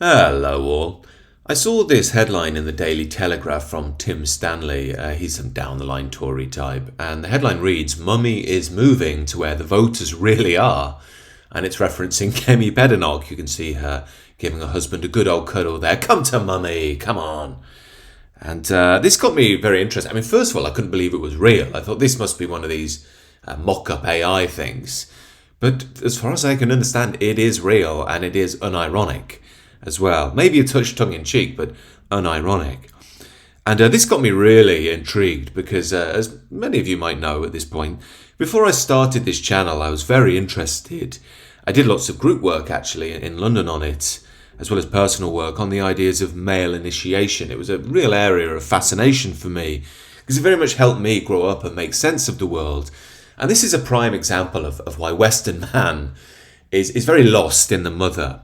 Hello, all. I saw this headline in the Daily Telegraph from Tim Stanley. He's some down the line Tory type. And the headline reads, Mummy is moving to where the voters really are. And it's referencing Kemi Badenoch. You can see her giving her husband a good old cuddle there. Come to Mummy, come on. And this got me very interested. I mean, first of all, I couldn't believe it was real. I thought this must be one of these mock-up AI things. But as far as I can understand, it is real and it is unironic as well. Maybe a touch tongue-in-cheek, but unironic. And this got me really intrigued because, as many of you might know at this point, before I started this channel, I was very interested. I did lots of group work, actually, in London on it, as well as personal work on the ideas of male initiation. It was a real area of fascination for me because it very much helped me grow up and make sense of the world. And this is a prime example of why Western man is very lost in the mother.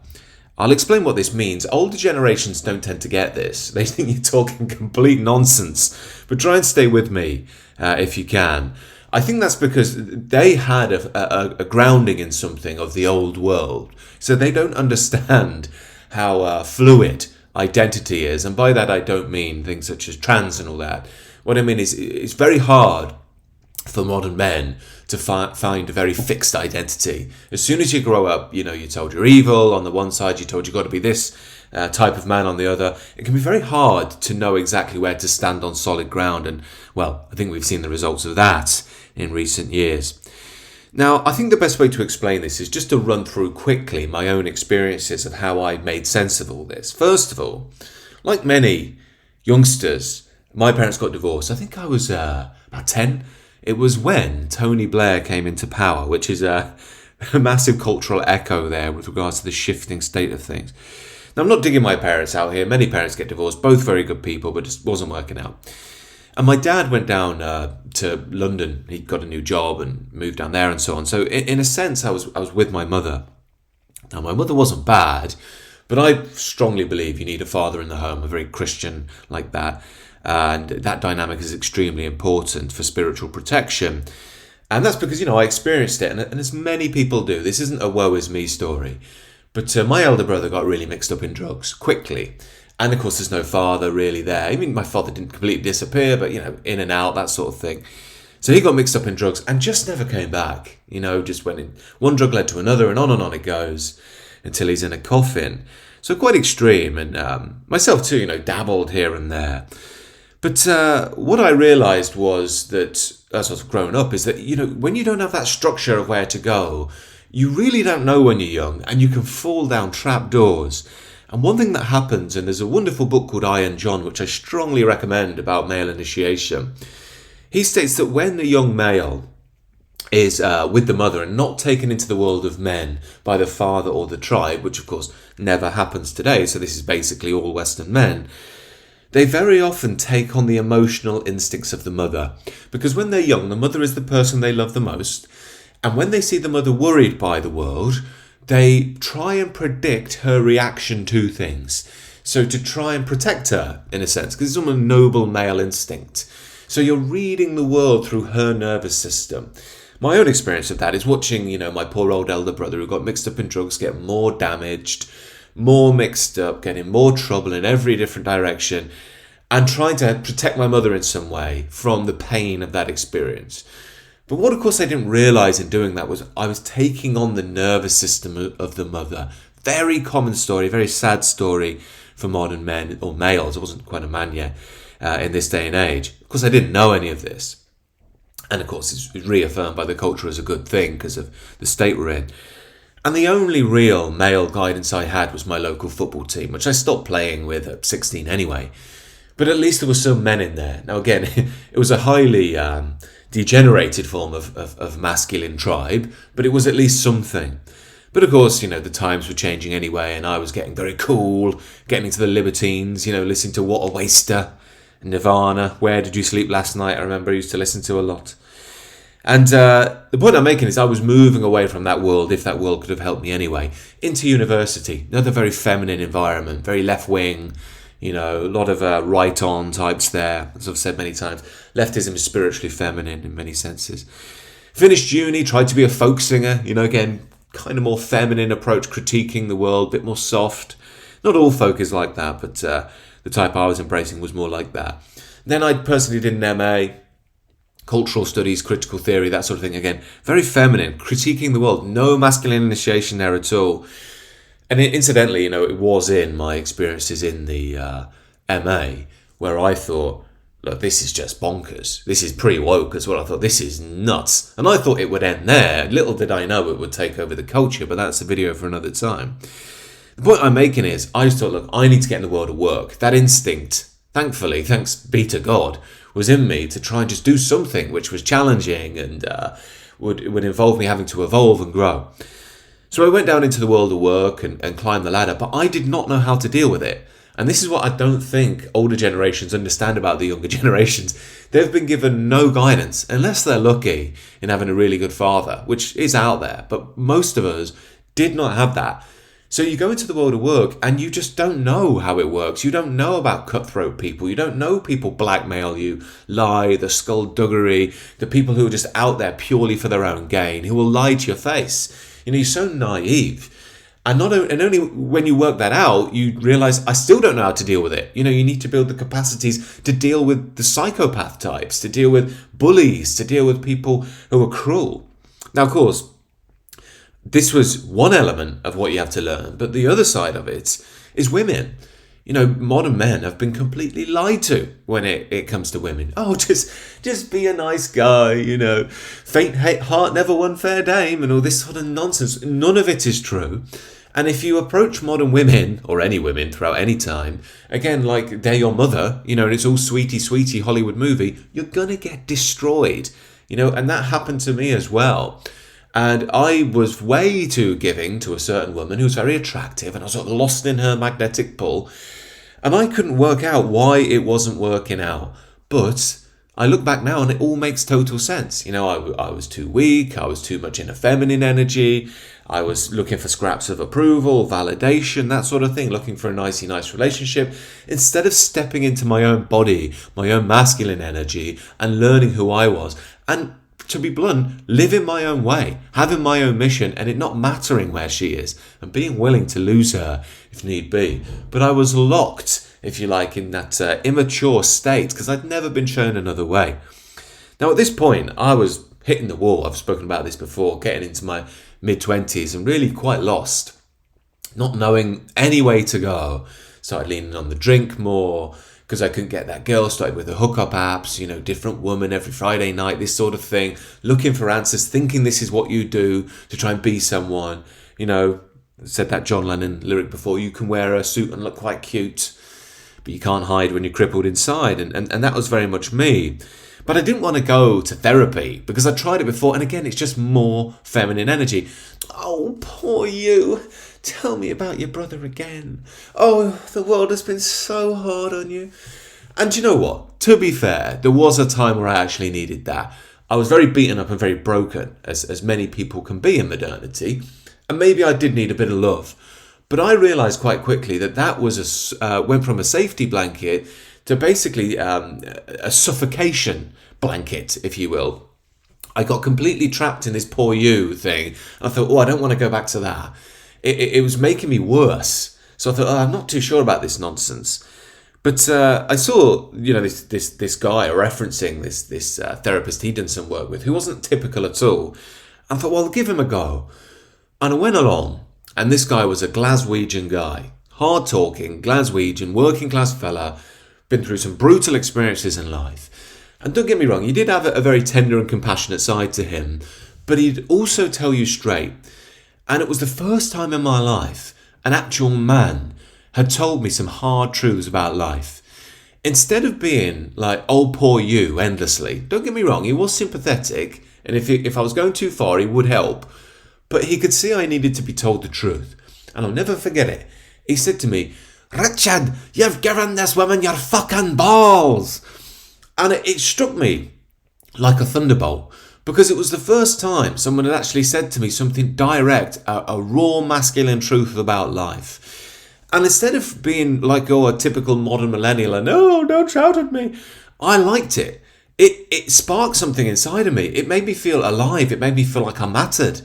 I'll explain what this means. Older generations don't tend to get this. They think you're talking complete nonsense. But try and stay with me if you can. I think that's because they had a grounding in something of the old world. So they don't understand how fluid identity is. And by that, I don't mean things such as trans and all that. What I mean is it's very hard for modern men to find a very fixed identity. As soon as you grow up, you're told you're evil on the one side, you're told you've got to be this type of man on the other. It can be very hard to know exactly where to stand on solid ground. And, well, I think we've seen the results of that in recent years. Now, I think the best way to explain this is just to run through quickly my own experiences of how I made sense of all this. First of all, like many youngsters, my parents got divorced. I think I was about 10. It was when Tony Blair came into power, which is a massive cultural echo there with regards to the shifting state of things. Now, I'm not digging my parents out here. Many parents get divorced, both very good people, but just wasn't working out. And my dad went down to London. He got a new job and moved down there and so on. So in a sense, I was with my mother. Now, my mother wasn't bad, but I strongly believe you need a father in the home, a very Christian like that. And that dynamic is extremely important for spiritual protection. And that's because, I experienced it. And as many people do, this isn't a woe is me story. But my elder brother got really mixed up in drugs quickly. And of course, there's no father really there. I mean, my father didn't completely disappear, but, in and out, that sort of thing. So he got mixed up in drugs and just never came back. Just went in. One drug led to another and on it goes until he's in a coffin. So quite extreme. And myself too, dabbled here and there. But what I realised was that, as I've grown up, is that, when you don't have that structure of where to go, you really don't know when you're young and you can fall down trap doors. And one thing that happens, and there's a wonderful book called I and John, which I strongly recommend about male initiation. He states that when the young male is with the mother and not taken into the world of men by the father or the tribe, which of course never happens today, so this is basically all Western men, they very often take on the emotional instincts of the mother. Because when they're young, the mother is the person they love the most. And when they see the mother worried by the world, they try and predict her reaction to things. So to try and protect her, in a sense, because it's almost a noble male instinct. So you're reading the world through her nervous system. My own experience of that is watching, my poor old elder brother who got mixed up in drugs get more damaged, more mixed up, getting more trouble in every different direction, and trying to protect my mother in some way from the pain of that experience. But what, of course, I didn't realise in doing that was I was taking on the nervous system of the mother. Very common story, very sad story for modern men, or males. I wasn't quite a man yet in this day and age. Of course, I didn't know any of this. And, of course, it's reaffirmed by the culture as a good thing because of the state we're in. And the only real male guidance I had was my local football team, which I stopped playing with at 16 anyway. But at least there were some men in there. Now, again, it was a highly degenerated form of masculine tribe, but it was at least something. But of course, the times were changing anyway, and I was getting very cool, getting into the libertines, listening to What a Waster, Nirvana, Where Did You Sleep Last Night, I remember I used to listen to a lot. And the point I'm making is I was moving away from that world, if that world could have helped me anyway, into university. Another very feminine environment, very left-wing, a lot of right-on types there. As I've said many times, leftism is spiritually feminine in many senses. Finished uni, tried to be a folk singer, again, kind of more feminine approach, critiquing the world, a bit more soft. Not all folk is like that, but the type I was embracing was more like that. Then I personally did an MA, cultural studies, critical theory, that sort of thing. Again, very feminine, critiquing the world. No masculine initiation there at all. And incidentally, it was in my experiences in the MA where I thought, look, this is just bonkers. This is pre-woke as well. I thought, this is nuts. And I thought it would end there. Little did I know it would take over the culture, but that's a video for another time. The point I'm making is, I just thought, look, I need to get in the world of work. That instinct, thankfully, thanks be to God, was in me to try and just do something which was challenging and would involve me having to evolve and grow. So I went down into the world of work and climbed the ladder, but I did not know how to deal with it. And this is what I don't think older generations understand about the younger generations. They've been given no guidance, unless they're lucky in having a really good father, which is out there. But most of us did not have that. So you go into the world of work and you just don't know how it works. You don't know about cutthroat people. You don't know people blackmail you, lie, the skullduggery, the people who are just out there purely for their own gain, who will lie to your face. You're so naive. And only when you work that out, you realize I still don't know how to deal with it. You need to build the capacities to deal with the psychopath types, to deal with bullies, to deal with people who are cruel. Now, of course, this was one element of what you have to learn, but the other side of it is women. Modern men have been completely lied to when it comes to women. Oh, just be a nice guy, faint heart never won fair dame and all this sort of nonsense. None of it is true. And if you approach modern women, or any women throughout any time, again, like they're your mother, and it's all sweetie Hollywood movie, you're going to get destroyed, and that happened to me as well. And I was way too giving to a certain woman who was very attractive, and I was sort of lost in her magnetic pull. And I couldn't work out why it wasn't working out. But I look back now and it all makes total sense. I was too weak. I was too much in a feminine energy. I was looking for scraps of approval, validation, that sort of thing, looking for a nice relationship, instead of stepping into my own body, my own masculine energy, and learning who I was. And to be blunt, living my own way, having my own mission, and it not mattering where she is, and being willing to lose her if need be. But I was locked, if you like, in that immature state, because I'd never been shown another way. Now, at this point, I was hitting the wall. I've spoken about this before, getting into my mid-20s and really quite lost, not knowing any way to go. Started leaning on the drink more, because I couldn't get that girl. Started with the hookup apps, different woman every Friday night, this sort of thing, looking for answers, thinking this is what you do to try and be someone. Said that John Lennon lyric before, you can wear a suit and look quite cute, but you can't hide when you're crippled inside. And that was very much me. But I didn't want to go to therapy because I tried it before. And again, it's just more feminine energy. Oh, poor you. Tell me about your brother again. Oh, the world has been so hard on you. And you know what? To be fair, there was a time where I actually needed that. I was very beaten up and very broken, as many people can be in modernity. And maybe I did need a bit of love. But I realised quite quickly that was went from a safety blanket to basically a suffocation blanket, if you will. I got completely trapped in this poor you thing. I thought, I don't want to go back to that. It was making me worse. So I thought, I'm not too sure about this nonsense. But I saw, this guy referencing this therapist he'd done some work with, who wasn't typical at all. I thought, I'll give him a go. And I went along, and this guy was a Glaswegian guy. Hard-talking, Glaswegian, working-class fella, been through some brutal experiences in life. And don't get me wrong, he did have a very tender and compassionate side to him, but he'd also tell you straight. And it was the first time in my life an actual man had told me some hard truths about life. Instead of being like, oh, poor you, endlessly. Don't get me wrong, he was sympathetic, and if I was going too far, he would help. But he could see I needed to be told the truth. And I'll never forget it. He said to me, Richard, you've given this woman your fucking balls. And it struck me like a thunderbolt, because it was the first time someone had actually said to me something direct, a raw masculine truth about life. And instead of being like, a typical modern millennial and, don't shout at me, I liked it. It sparked something inside of me. It made me feel alive. It made me feel like I mattered.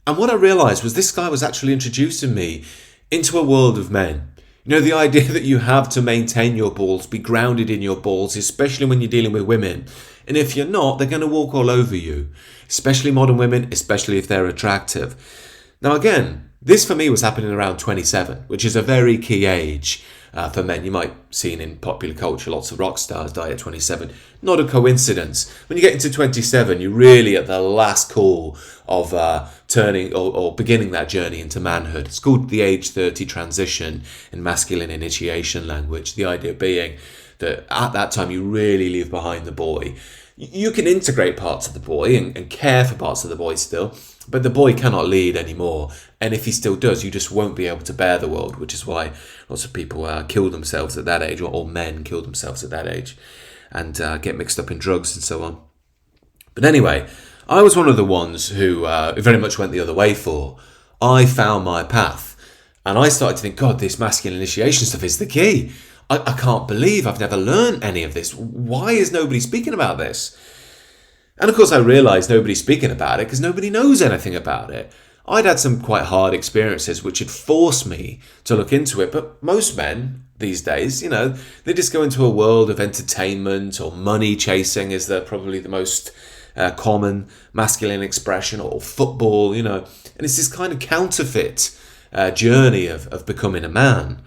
And what I realised was this guy was actually introducing me into a world of men. The idea that you have to maintain your balls, be grounded in your balls, especially when you're dealing with women. And if you're not, they're going to walk all over you, especially modern women, especially if they're attractive. Now, again, this for me was happening around 27, which is a very key age for men. You might have seen in popular culture lots of rock stars die at 27. Not a coincidence. When you get into 27, you're really at the last call of turning or beginning that journey into manhood. It's called the age 30 transition in masculine initiation language. The idea being that at that time you really leave behind the boy. You can integrate parts of the boy and care for parts of the boy still, but the boy cannot lead anymore. And if he still does, you just won't be able to bear the world, which is why lots of people kill themselves at that age, or men kill themselves at that age, and get mixed up in drugs and so on. But anyway, I was one of the ones who very much went the other way for. I found my path, and I started to think, God, this masculine initiation stuff is the key. I can't believe I've never learned any of this. Why is nobody speaking about this? And of course I realised nobody's speaking about it because nobody knows anything about it. I'd had some quite hard experiences which had forced me to look into it, but most men these days, they just go into a world of entertainment, or money chasing is probably the most common masculine expression, or football, and it's this kind of counterfeit journey of becoming a man.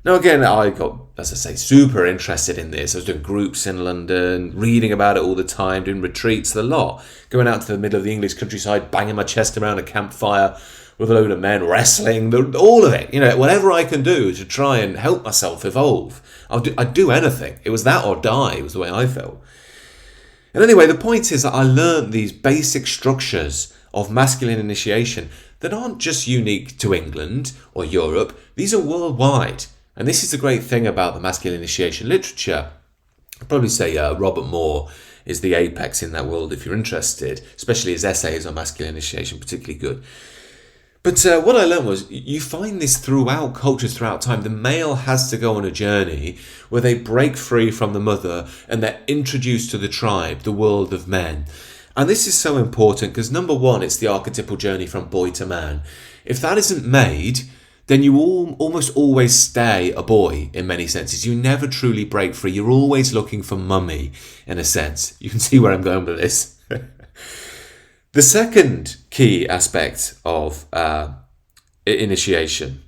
Now, again, I got, as I say, super interested in this. I was doing groups in London, reading about it all the time, doing retreats, the lot. Going out to the middle of the English countryside, banging my chest around a campfire with a load of men, wrestling, all of it. Whatever I can do to try and help myself evolve. I'd do anything. It was that or die, was the way I felt. And anyway, the point is that I learned these basic structures of masculine initiation that aren't just unique to England or Europe. These are worldwide. And this is the great thing about the masculine initiation literature. I'd probably say Robert Moore is the apex in that world if you're interested, especially his essays on masculine initiation, particularly good. But what I learned was you find this throughout cultures, throughout time. The male has to go on a journey where they break free from the mother and they're introduced to the tribe, the world of men. And this is so important because, number one, it's the archetypal journey from boy to man. If that isn't made, then you almost always stay a boy in many senses. You never truly break free. You're always looking for mummy, in a sense. You can see where I'm going with this. The second key aspect of initiation,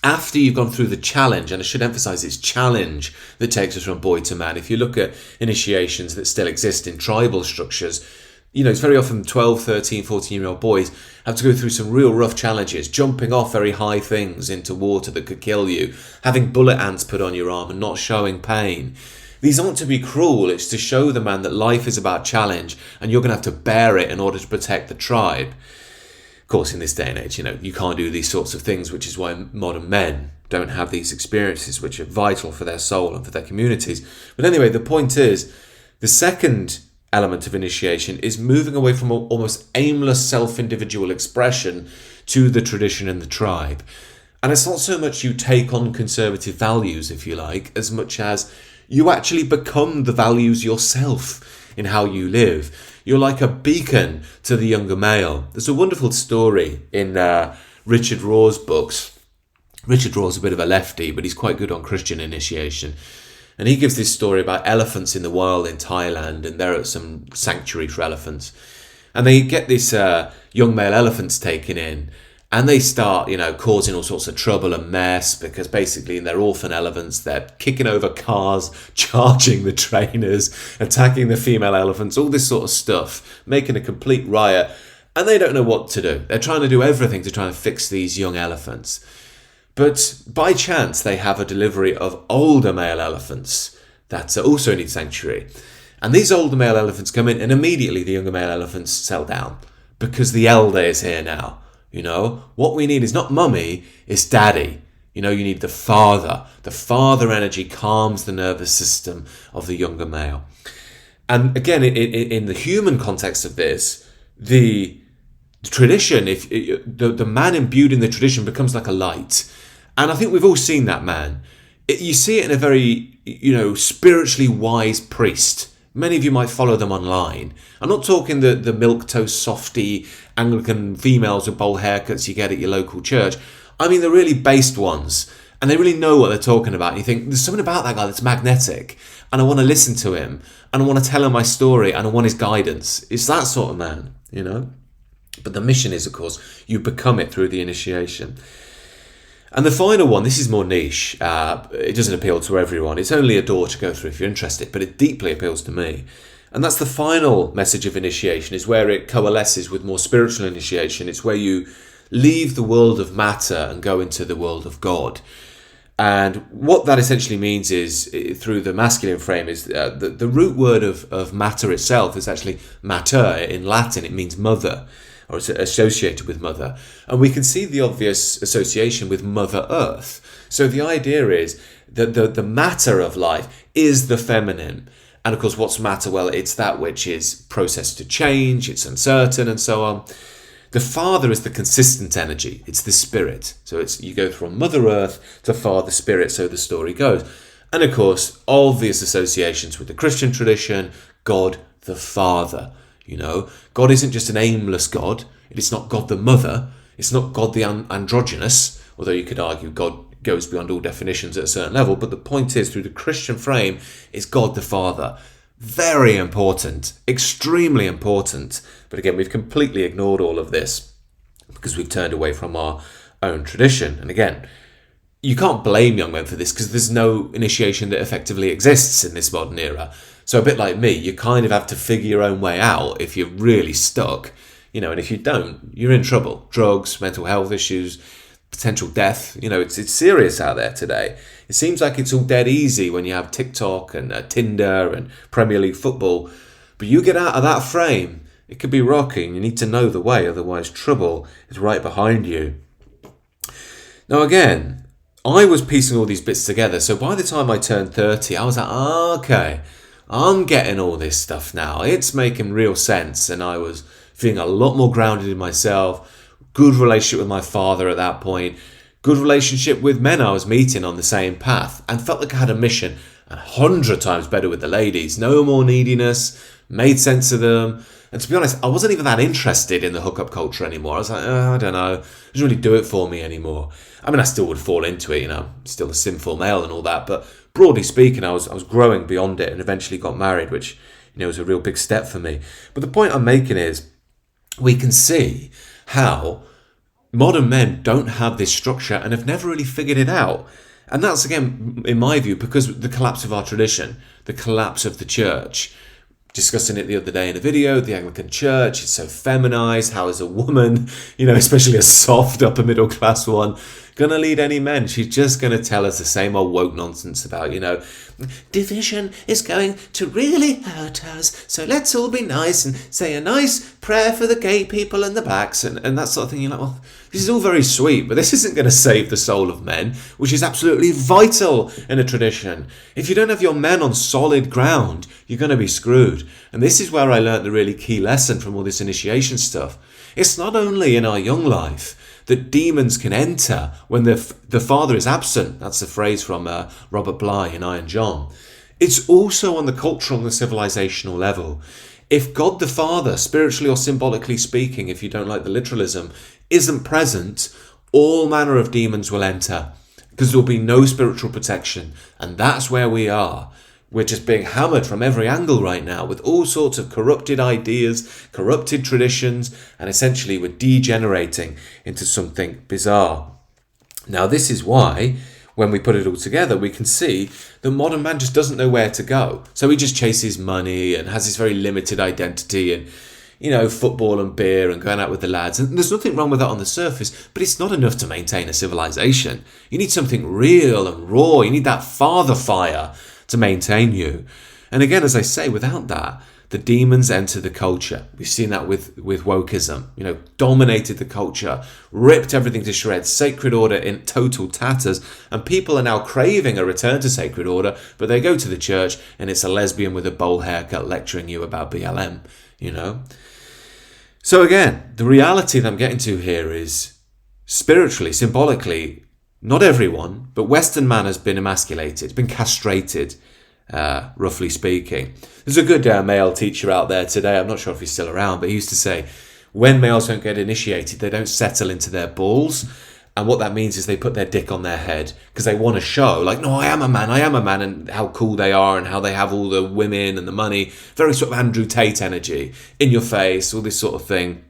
after you've gone through the challenge, and I should emphasize it's challenge that takes us from boy to man. If you look at initiations that still exist in tribal structures, it's very often 12, 13, 14-year-old boys have to go through some real rough challenges, jumping off very high things into water that could kill you, having bullet ants put on your arm and not showing pain. These aren't to be cruel, it's to show the man that life is about challenge and you're going to have to bear it in order to protect the tribe. Of course, in this day and age, you can't do these sorts of things, which is why modern men don't have these experiences, which are vital for their soul and for their communities. But anyway, the point is, the second element of initiation is moving away from almost aimless self-individual expression to the tradition and the tribe. And it's not so much you take on conservative values, if you like, as much as you actually become the values yourself in how you live. You're like a beacon to the younger male. There's a wonderful story in Richard Rohr's books. Richard Rohr's a bit of a lefty, but he's quite good on Christian initiation. And he gives this story about elephants in the wild in Thailand, and they're at some sanctuary for elephants. And they get this young male elephants taken in, and they start, causing all sorts of trouble and mess, because basically they're orphan elephants. They're kicking over cars, charging the trainers, attacking the female elephants, all this sort of stuff, making a complete riot. And they don't know what to do. They're trying to do everything to try and fix these young elephants. But by chance, they have a delivery of older male elephants that also need sanctuary. And these older male elephants come in, and immediately the younger male elephants settle down because the elder is here now. What we need is not mummy, it's daddy. You need the father. The father energy calms the nervous system of the younger male. And again, in the human context of this, the tradition, if the man imbued in the tradition becomes like a light. And I think we've all seen that man. You see it in a very, spiritually wise priest. Many of you might follow them online. I'm not talking the milquetoast softy Anglican females with bowl haircuts you get at your local church. I mean the really based ones. and they really know what they're talking about. And you think, there's something about that guy that's magnetic, and I want to listen to him, and I want to tell him my story, and I want his guidance. It's that sort of man, you know? But the mission is, of course, you become it through the initiation. And the final one, this is more niche. It doesn't appeal to everyone. It's only a door to go through if you're interested, but it deeply appeals to me. And that's the final message of initiation, is where it coalesces with more spiritual initiation. It's where you leave the world of matter and go into the world of God. And what that essentially means is, through the masculine frame, is the root word of matter itself is actually mater. In Latin, it means mother, or it's associated with mother. And we can see the obvious association with Mother Earth. So the idea is that the matter of life is the feminine. And of course, what's matter? Well, it's that which is processed to change, it's uncertain, and so on. The Father is the consistent energy. It's the Spirit. So you go from Mother Earth to Father Spirit, so the story goes. And of course, obvious associations with the Christian tradition, God the Father. You know, God isn't just an aimless God. It's not God the Mother. It's not God the androgynous, although you could argue God goes beyond all definitions at a certain level. But the point is, through the Christian frame, is God the Father. Very important, extremely important. But again, we've completely ignored all of this because we've turned away from our own tradition. And again, you can't blame young men for this because there's no initiation that effectively exists in this modern era. So a bit like me, you kind of have to figure your own way out if you're really stuck, you know, and if you don't, you're in trouble. Drugs, mental health issues, potential death, you know, it's serious out there today. It seems like it's all dead easy when you have TikTok and Tinder and Premier League football, but you get out of that frame, it could be rocking. You need to know the way, otherwise trouble is right behind you. Now again, I was piecing all these bits together, so by the time I turned 30, I was like, okay, I'm getting all this stuff now. It's making real sense, and I was feeling a lot more grounded in myself. Good relationship with my father at that point. Good relationship with men I was meeting on the same path, and felt like I had a mission. 100 times better with the ladies. No more neediness. Made sense of them. And to be honest, I wasn't even that interested in the hookup culture anymore. I was like, I don't know. It doesn't really do it for me anymore. I mean, I still would fall into it, you know. Still a sinful male and all that. But broadly speaking, I was growing beyond it and eventually got married, which, you know, was a real big step for me. But the point I'm making is, we can see how modern men don't have this structure and have never really figured it out. And that's, again, in my view, because of the collapse of our tradition, the collapse of the church. Discussing it the other day in a video, the Anglican Church is so feminized. How is a woman, you know, especially a soft upper middle class one, going to lead any men? She's just going to tell us the same old woke nonsense about, you know, division is going to really hurt us, so let's all be nice and say a nice prayer for the gay people and the blacks and that sort of thing. You're like, well, this is all very sweet, but this isn't going to save the soul of men, which is absolutely vital in a tradition. If you don't have your men on solid ground, you're going to be screwed. And this is where I learned the really key lesson from all this initiation stuff. It's not only in our young life that demons can enter when the father is absent. That's a phrase from Robert Bly in Iron John. It's also on the cultural and the civilizational level. If God the Father, spiritually or symbolically speaking, if you don't like the literalism, isn't present, all manner of demons will enter because there will be no spiritual protection. And that's where we are. We're just being hammered from every angle right now with all sorts of corrupted ideas, corrupted traditions, and essentially we're degenerating into something bizarre. Now, this is why, when we put it all together, we can see that modern man just doesn't know where to go. So he just chases money and has this very limited identity and, you know, football and beer and going out with the lads. And there's nothing wrong with that on the surface, but it's not enough to maintain a civilization. You need something real and raw. You need that father fire to maintain you. And again, as I say, without that, the demons enter the culture. We've seen that with wokeism, you know, dominated the culture, ripped everything to shreds, sacred order in total tatters, and people are now craving a return to sacred order, but they go to the church and it's a lesbian with a bowl haircut lecturing you about BLM, you know. So again, the reality that I'm getting to here is, spiritually, symbolically, not everyone, but Western man has been emasculated, been castrated, roughly speaking. There's a good male teacher out there today, I'm not sure if he's still around, but he used to say, when males don't get initiated, they don't settle into their balls. And what that means is they put their dick on their head because they want to show, like, no, I am a man, and how cool they are and how they have all the women and the money. Very sort of Andrew Tate energy, in your face, all this sort of thing.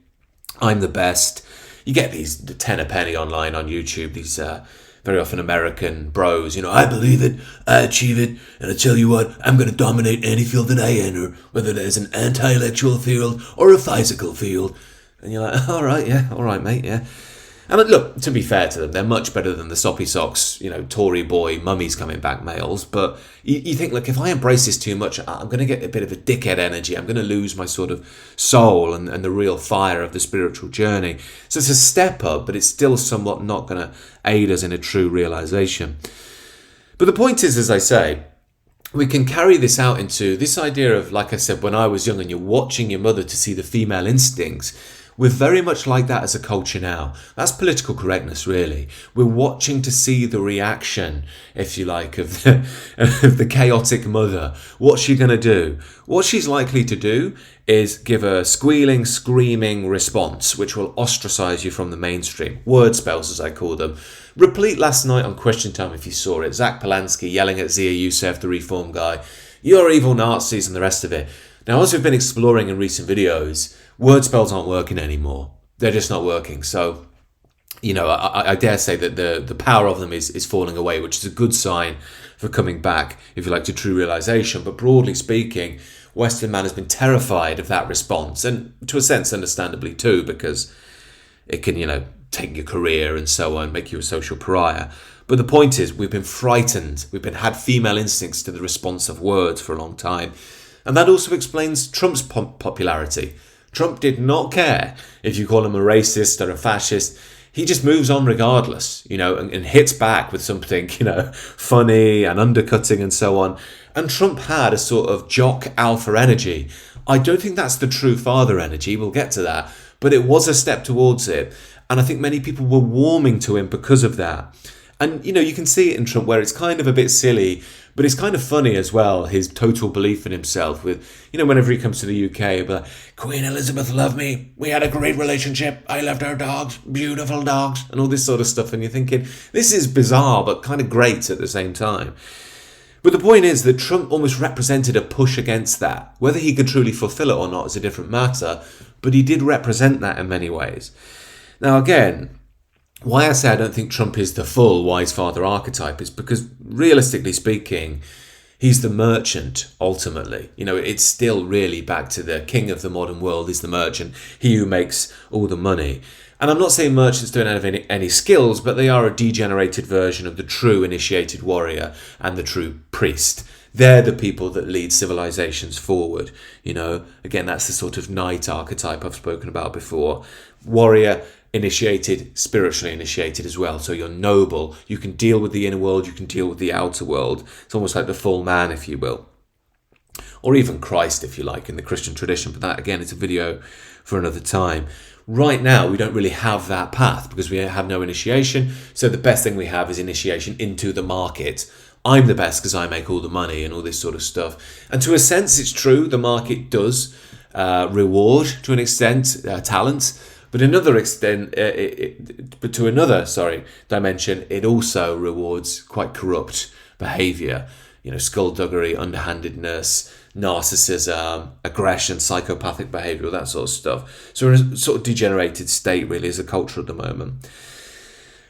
I'm the best. You get these 10 a penny online on YouTube, these very often American bros, I believe it, I achieve it, and I tell you what, I'm going to dominate any field that I enter, whether there's an intellectual field or a physical field. And you're like, all right, mate, yeah. And look, to be fair to them, they're much better than the soppy socks, Tory boy, mummies coming back males. But you think, look, if I embrace this too much, I'm going to get a bit of a dickhead energy. I'm going to lose my sort of soul and the real fire of the spiritual journey. So it's a step up, but it's still somewhat not going to aid us in a true realization. But the point is, as I say, we can carry this out into this idea of, like I said, when I was young and you're watching your mother to see the female instincts. We're very much like that as a culture now. That's political correctness, really. We're watching to see the reaction, if you like, of the chaotic mother. What's she going to do? What she's likely to do is give a squealing, screaming response, which will ostracize you from the mainstream. Word spells, as I call them. Replete last night on Question Time, if you saw it. Zach Polanski yelling at Zia Youssef, the Reform guy, "You're evil Nazis," and the rest of it. Now, as we've been exploring in recent videos, word spells aren't working anymore. They're just not working. So, I dare say that the power of them is falling away, which is a good sign for coming back, if you like, to true realization. But broadly speaking, Western man has been terrified of that response, and to a sense, understandably too, because it can, take your career and so on, make you a social pariah. But the point is, we've been frightened. Had female instincts to the response of words for a long time. And that also explains Trump's popularity. Trump did not care if you call him a racist or a fascist. He just moves on regardless, and hits back with something, funny and undercutting and so on. And Trump had a sort of jock alpha energy. I don't think that's the true father energy. We'll get to that. But it was a step towards it. And I think many people were warming to him because of that. And, you can see it in Trump where it's kind of a bit silly, but it's kind of funny as well, his total belief in himself with, whenever he comes to the UK, he'll be like, "Queen Elizabeth loved me. We had a great relationship. I loved her dogs, beautiful dogs," and all this sort of stuff. And you're thinking, this is bizarre, but kind of great at the same time. But the point is that Trump almost represented a push against that. Whether he could truly fulfill it or not is a different matter, but he did represent that in many ways. Now, again, why I say I don't think Trump is the full wise father archetype is because, realistically speaking, he's the merchant, ultimately. It's still really back to the king of the modern world is the merchant, he who makes all the money. And I'm not saying merchants don't have any skills, but they are a degenerated version of the true initiated warrior and the true priest. They're the people that lead civilizations forward. Again, that's the sort of knight archetype I've spoken about before. Warrior, initiated, spiritually initiated as well. So you're noble. You can deal with the inner world. You can deal with the outer world. It's almost like the full man, if you will. Or even Christ, if you like, in the Christian tradition. But that, again, is a video for another time. Right now, we don't really have that path because we have no initiation. So the best thing we have is initiation into the market. I'm the best because I make all the money and all this sort of stuff. And to a sense, it's true. The market does reward, to an extent, talent. But another extent, to another dimension, it also rewards quite corrupt behaviour. Skullduggery, underhandedness, narcissism, aggression, psychopathic behaviour, all that sort of stuff. So we're in a sort of degenerated state, really, as a culture at the moment.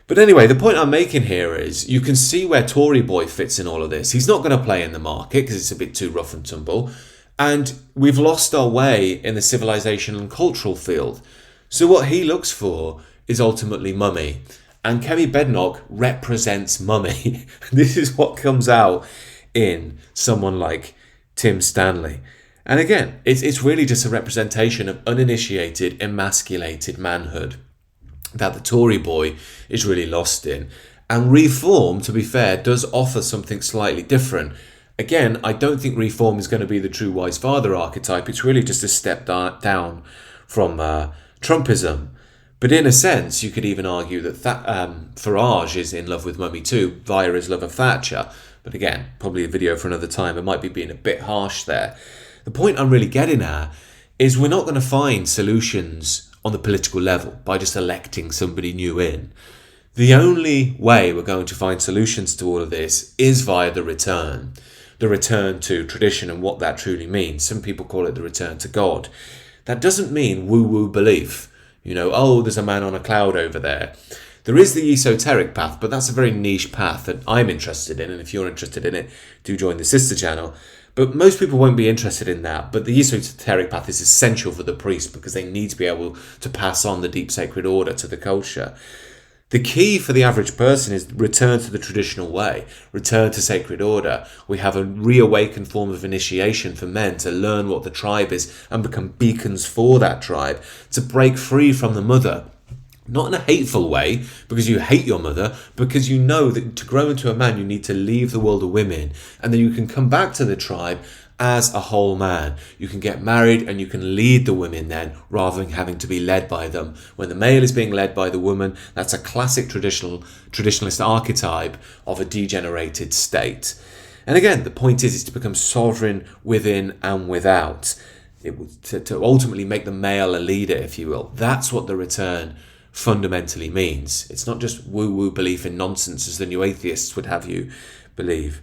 But anyway, the point I'm making here is you can see where Tory boy fits in all of this. He's not going to play in the market because it's a bit too rough and tumble. And we've lost our way in the civilization and cultural field. So what he looks for is ultimately mummy. And Kemi Badenoch represents mummy. This is what comes out in someone like Tim Stanley. And again, it's really just a representation of uninitiated, emasculated manhood that the Tory boy is really lost in. And Reform, to be fair, does offer something slightly different. Again, I don't think Reform is going to be the true wise father archetype. It's really just a step down from Trumpism. But in a sense, you could even argue that Farage is in love with mummy too, via his love of Thatcher. But again, probably a video for another time. I might be being a bit harsh there. The point I'm really getting at is we're not going to find solutions on the political level by just electing somebody new in. The only way we're going to find solutions to all of this is via the return to tradition and what that truly means. Some people call it the return to God. That doesn't mean woo-woo belief. Oh, there's a man on a cloud over there. There is the esoteric path, but that's a very niche path that I'm interested in. And if you're interested in it, do join the sister channel. But most people won't be interested in that. But the esoteric path is essential for the priest because they need to be able to pass on the deep sacred order to the culture. The key for the average person is return to the traditional way, return to sacred order. We have a reawakened form of initiation for men to learn what the tribe is and become beacons for that tribe, to break free from the mother. Not in a hateful way, because you hate your mother, because you know that to grow into a man, you need to leave the world of women, and then you can come back to the tribe as a whole man. You can get married and you can lead the women then, rather than having to be led by them. When the male is being led by the woman, that's a classic traditionalist archetype of a degenerated state. And again, the point is to become sovereign within and without. To ultimately make the male a leader, if you will. That's what the return fundamentally means. It's not just woo-woo belief in nonsense as the new atheists would have you believe.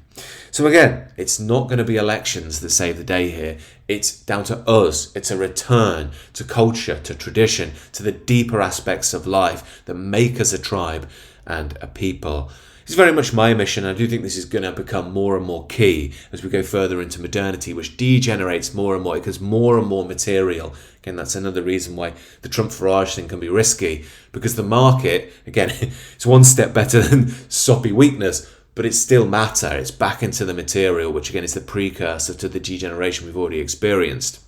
So again, it's not going to be elections that save the day here. It's down to us. It's a return to culture, to tradition, to the deeper aspects of life that make us a tribe and a people. It's very much my mission. I do think this is going to become more and more key as we go further into modernity, which degenerates more and more because more and more material. Again, that's another reason why the Trump-Farage thing can be risky, because the market, again, it's one step better than soppy weakness, but it's still matter. It's back into the material, which again is the precursor to the degeneration we've already experienced.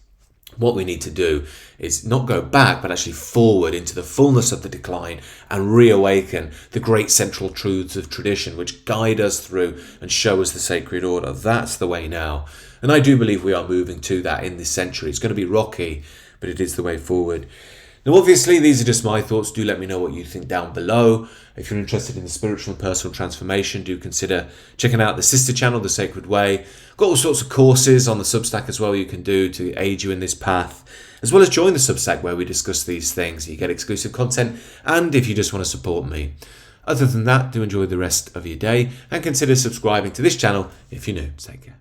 What we need to do is not go back, but actually forward into the fullness of the decline and reawaken the great central truths of tradition, which guide us through and show us the sacred order. That's the way now. And I do believe we are moving to that in this century. It's going to be rocky, but it is the way forward. Now, obviously, these are just my thoughts. Do let me know what you think down below. If you're interested in the spiritual and personal transformation, do consider checking out the sister channel, The Sacred Way. Got all sorts of courses on the Substack as well you can do to aid you in this path, as well as join the Substack where we discuss these things. You get exclusive content, and if you just want to support me. Other than that, do enjoy the rest of your day and consider subscribing to this channel if you're new. Take care.